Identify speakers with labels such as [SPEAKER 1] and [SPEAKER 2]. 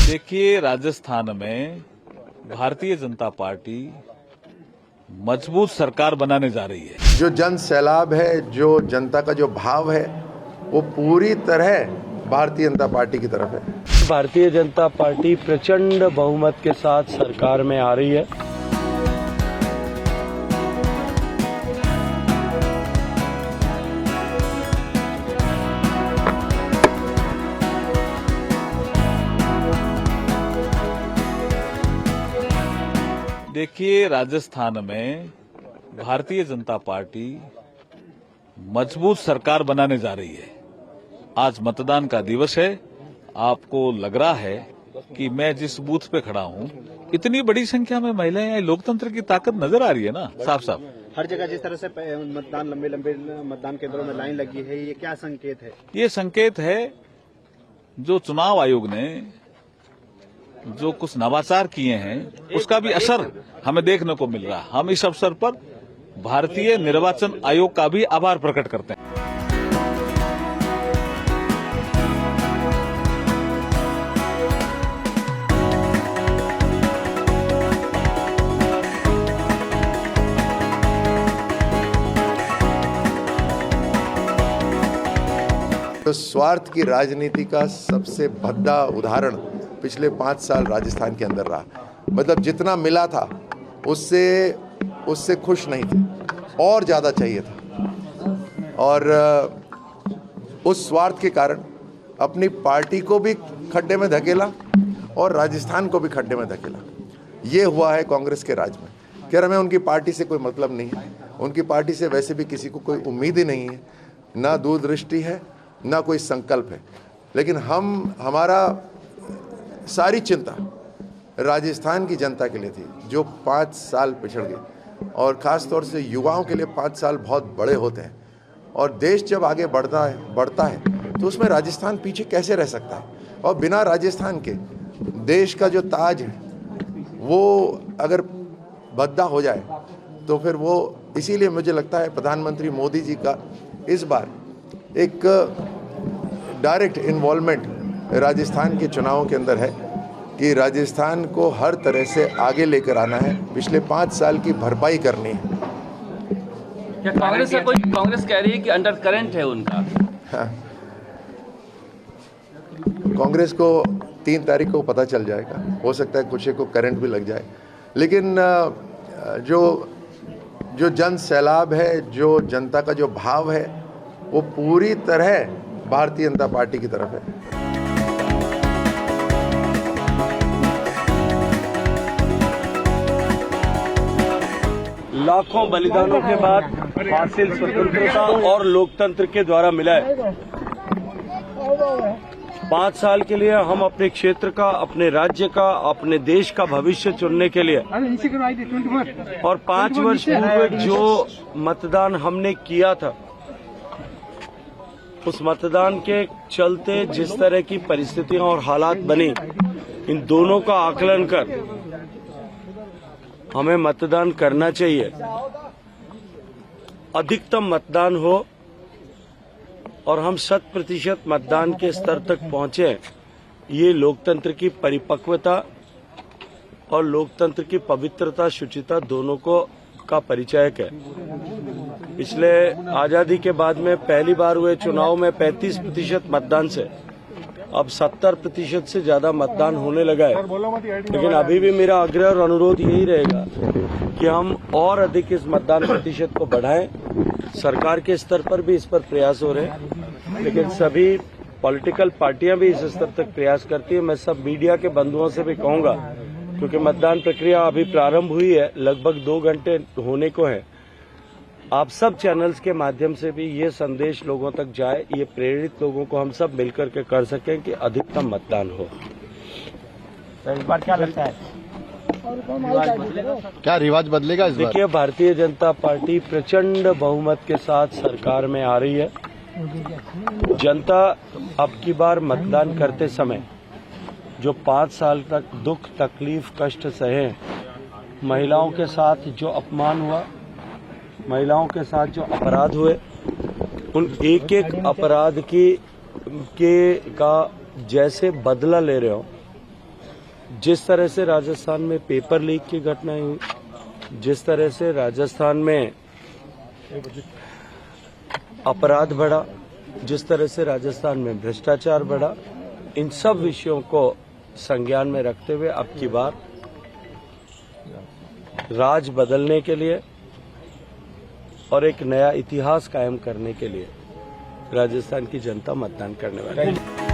[SPEAKER 1] देखिए, राजस्थान में भारतीय जनता पार्टी मजबूत सरकार बनाने जा रही है।
[SPEAKER 2] जो जन सैलाब है, जो जनता का जो भाव है, वो पूरी तरह भारतीय जनता पार्टी की तरफ है।
[SPEAKER 3] भारतीय जनता पार्टी प्रचंड बहुमत के साथ सरकार में आ रही है।
[SPEAKER 1] देखिए, राजस्थान में भारतीय जनता पार्टी मजबूत सरकार बनाने जा रही है। आज मतदान का दिवस है। आपको लग रहा है कि मैं जिस बूथ पे खड़ा हूं, इतनी बड़ी संख्या में महिलाएं हैं। लोकतंत्र की ताकत नजर आ रही है ना, साफ साफ।
[SPEAKER 4] हर जगह जिस तरह से मतदान लंबे मतदान केंद्रों में लाइन लगी है, ये क्या संकेत है? ये
[SPEAKER 1] संकेत है जो चुनाव आयोग ने जो कुछ नवाचार किए हैं, उसका भी असर हमें देखने को मिल रहा है। हम इस अवसर पर भारतीय निर्वाचन आयोग का भी आभार प्रकट करते हैं।
[SPEAKER 2] तो स्वार्थ की राजनीति का सबसे भद्दा उदाहरण पिछले 5 साल राजस्थान के अंदर रहा। मतलब जितना मिला था उससे खुश नहीं थे, और ज़्यादा चाहिए था। और उस स्वार्थ के कारण अपनी पार्टी को भी खड्डे में धकेला और राजस्थान को भी खड्डे में धकेला। ये हुआ है कांग्रेस के राज में। कह रहे हैं उनकी पार्टी से कोई मतलब नहीं है, उनकी पार्टी से वैसे भी किसी को कोई उम्मीद ही नहीं है, ना दूरदृष्टि है, ना कोई संकल्प है। लेकिन हमारा सारी चिंता राजस्थान की जनता के लिए थी, जो 5 साल पिछड़ गए। और ख़ास तौर से युवाओं के लिए 5 साल बहुत बड़े होते हैं। और देश जब आगे बढ़ता है तो उसमें राजस्थान पीछे कैसे रह सकता है? और बिना राजस्थान के देश का जो ताज है वो अगर भद्दा हो जाए तो फिर वो, इसीलिए मुझे लगता है प्रधानमंत्री मोदी जी का इस बार एक डायरेक्ट इन्वॉल्वमेंट राजस्थान के चुनावों के अंदर है कि राजस्थान को हर तरह से आगे लेकर आना है। पिछले 5 साल की भरपाई करनी है।
[SPEAKER 5] क्या कांग्रेस कह रही है कि अंडर करंट है उनका?
[SPEAKER 2] हाँ। कांग्रेस को 3 तारीख को पता चल जाएगा। हो सकता है कुछ को करंट भी लग जाए, लेकिन जो जन सैलाब है, जो जनता का जो भाव है, वो पूरी तरह भारतीय जनता पार्टी की तरफ है।
[SPEAKER 3] लाखों बलिदानों के बाद हासिल स्वतंत्रता और लोकतंत्र के द्वारा मिला है। 5 साल के लिए हम अपने क्षेत्र का, अपने राज्य का, अपने देश का भविष्य चुनने के लिए और 5 वर्ष पूर्व जो मतदान हमने किया था, उस मतदान के चलते जिस तरह की परिस्थितियां और हालात बनी, इन दोनों का आकलन कर हमें मतदान करना चाहिए। अधिकतम मतदान हो और हम 100% मतदान के स्तर तक पहुंचे, ये लोकतंत्र की परिपक्वता और लोकतंत्र की पवित्रता, शुचिता दोनों का परिचायक है। पिछले आजादी के बाद में पहली बार हुए चुनाव में 35% मतदान से अब 70% से ज्यादा मतदान होने लगा है। लेकिन अभी भी मेरा आग्रह और अनुरोध यही रहेगा कि हम और अधिक इस मतदान प्रतिशत को बढ़ाएं। सरकार के स्तर पर भी इस पर प्रयास हो रहे हैं, लेकिन सभी पॉलिटिकल पार्टियां भी इस स्तर तक प्रयास करती है। मैं सब मीडिया के बंधुओं से भी कहूंगा, क्योंकि मतदान प्रक्रिया अभी प्रारंभ हुई है, लगभग 2 घंटे होने को है। आप सब चैनल्स के माध्यम से भी ये संदेश लोगों तक जाए, ये प्रेरित लोगों को हम सब मिलकर के कर सकें कि अधिकतम मतदान हो।
[SPEAKER 4] इस बार क्या लगता है,
[SPEAKER 6] क्या रिवाज बदलेगा इस बार?
[SPEAKER 3] देखिए, भारतीय जनता पार्टी प्रचंड बहुमत के साथ सरकार में आ रही है। जनता अब की बार मतदान करते समय जो 5 साल तक दुख, तकलीफ, कष्ट सहे, महिलाओं के साथ जो अपमान हुआ, महिलाओं के साथ जो अपराध हुए, उन एक एक अपराध का जैसे बदला ले रहे हो, जिस तरह से राजस्थान में पेपर लीक की घटनाएं हुई, जिस तरह से राजस्थान में अपराध बढ़ा, जिस तरह से राजस्थान में भ्रष्टाचार बढ़ा, इन सब विषयों को संज्ञान में रखते हुए अब की बार राज बदलने के लिए और एक नया इतिहास कायम करने के लिए राजस्थान की जनता मतदान करने वाली है।